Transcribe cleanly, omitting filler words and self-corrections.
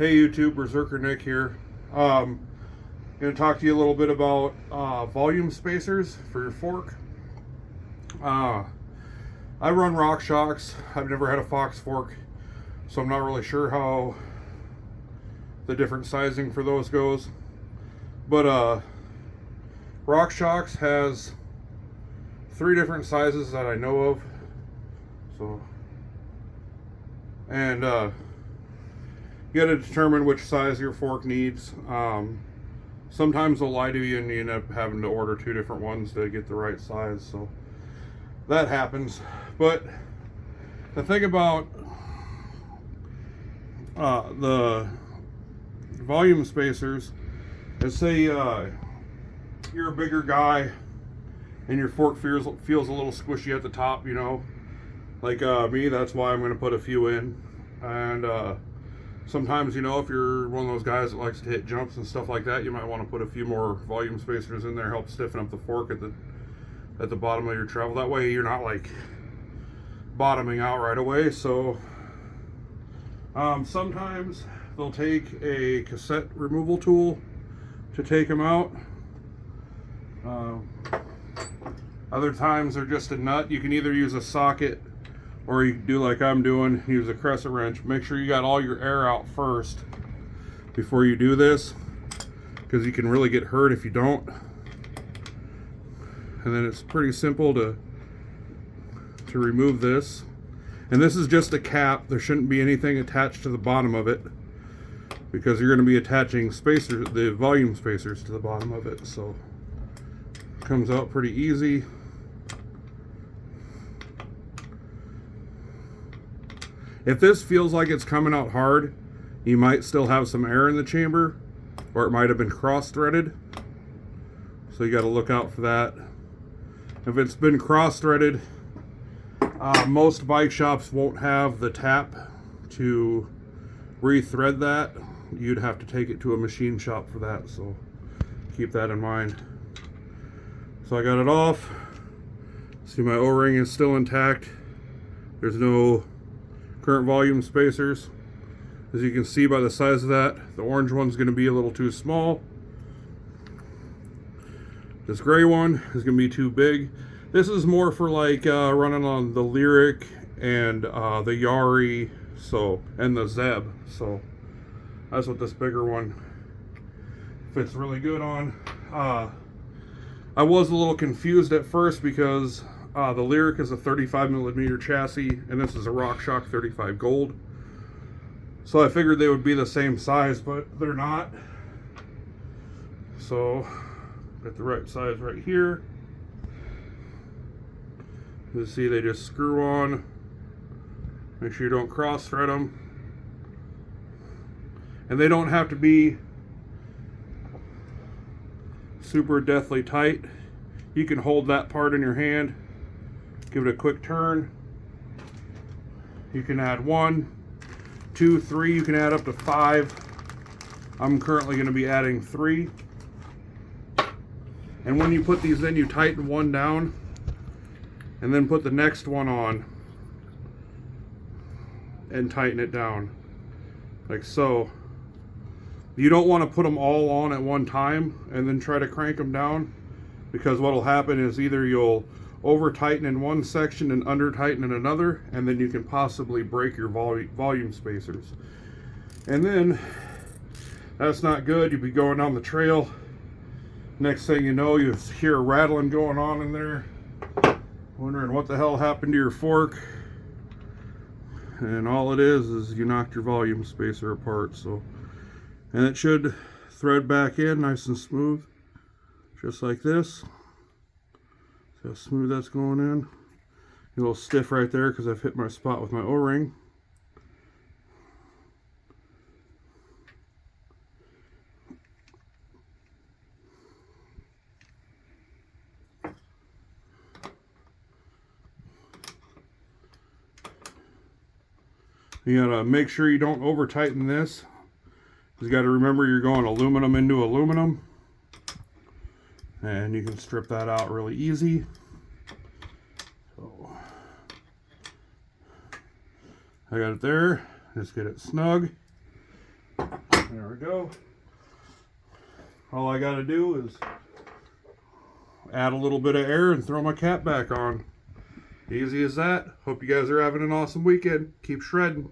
Hey YouTube, Berserker Nick here. Going to talk to you a little bit about volume spacers for your fork. I run Rockshox. I've never had a Fox fork, so I'm not really sure how the different sizing for those goes. But Rockshox has 3 different sizes that I know of. So, and you got to determine which size your fork needs. Sometimes they'll lie to you and you end up having to order 2 different ones to get the right size, so that happens. But the thing about the volume spacers is, say you're a bigger guy and your fork feels a little squishy at the top, you know, like me. That's why I'm going to put a few in. And sometimes, you know, if you're one of those guys that likes to hit jumps and stuff like that, you might want to put a few more volume spacers in there, help stiffen up the fork at the bottom of your travel. That way you're not like bottoming out right away. So sometimes they'll take a cassette removal tool to take them out. Other times they're just a nut. You can either use a socket, or you can do like I'm doing, use a crescent wrench. Make sure you got all your air out first before you do this, because you can really get hurt if you don't. And then it's pretty simple to remove this. And this is just a cap. There shouldn't be anything attached to the bottom of it, because you're going to be attaching spacers, the volume spacers, to the bottom of it. So it comes out pretty easy. If this feels like it's coming out hard, you might still have some air in the chamber, or it might have been cross-threaded. So you got to look out for that. If it's been cross-threaded, most bike shops won't have the tap to re-thread that. You'd have to take it to a machine shop for that, so keep that in mind. So I got it off. See, my O-ring is still intact. There's no current volume spacers. As you can see by the size of that, the orange one's going to be a little too small. This gray one is going to be too big. This is more for like running on the Lyric and the Yari, and the Zeb. So that's what this bigger one fits really good on. I was a little confused at first because the Lyric is a 35mm chassis, and this is a Rockshox 35 Gold. So I figured they would be the same size, but they're not. So, got the right size right here. You see they just screw on. Make sure you don't cross-thread them. And they don't have to be super deathly tight. You can hold that part in your hand, give it a quick turn. You can add 1, 2, 3. You can add up to 5. I'm currently going to be adding 3. And when you put these in, you tighten one down and then put the next one on and tighten it down like so. You don't want to put them all on at one time and then try to crank them down, because what will happen is either you'll over tighten in one section and under tighten in another, and then you can possibly break your volume spacers. And then that's not good. You'll be going down the trail. Next thing you know, you hear a rattling going on in there, wondering what the hell happened to your fork. And all it is you knocked your volume spacer apart. So, and it should thread back in nice and smooth, just like this. See how smooth that's going in. A little stiff right there because I've hit my spot with my O-ring. You gotta make sure you don't over tighten this. You gotta remember you're going aluminum into aluminum. And you can strip that out really easy. So I got it there. Just get it snug. we go. All I got to do is add a little bit of air and throw my cap back on. Easy as that. Hope you guys are having an awesome weekend. Keep shredding.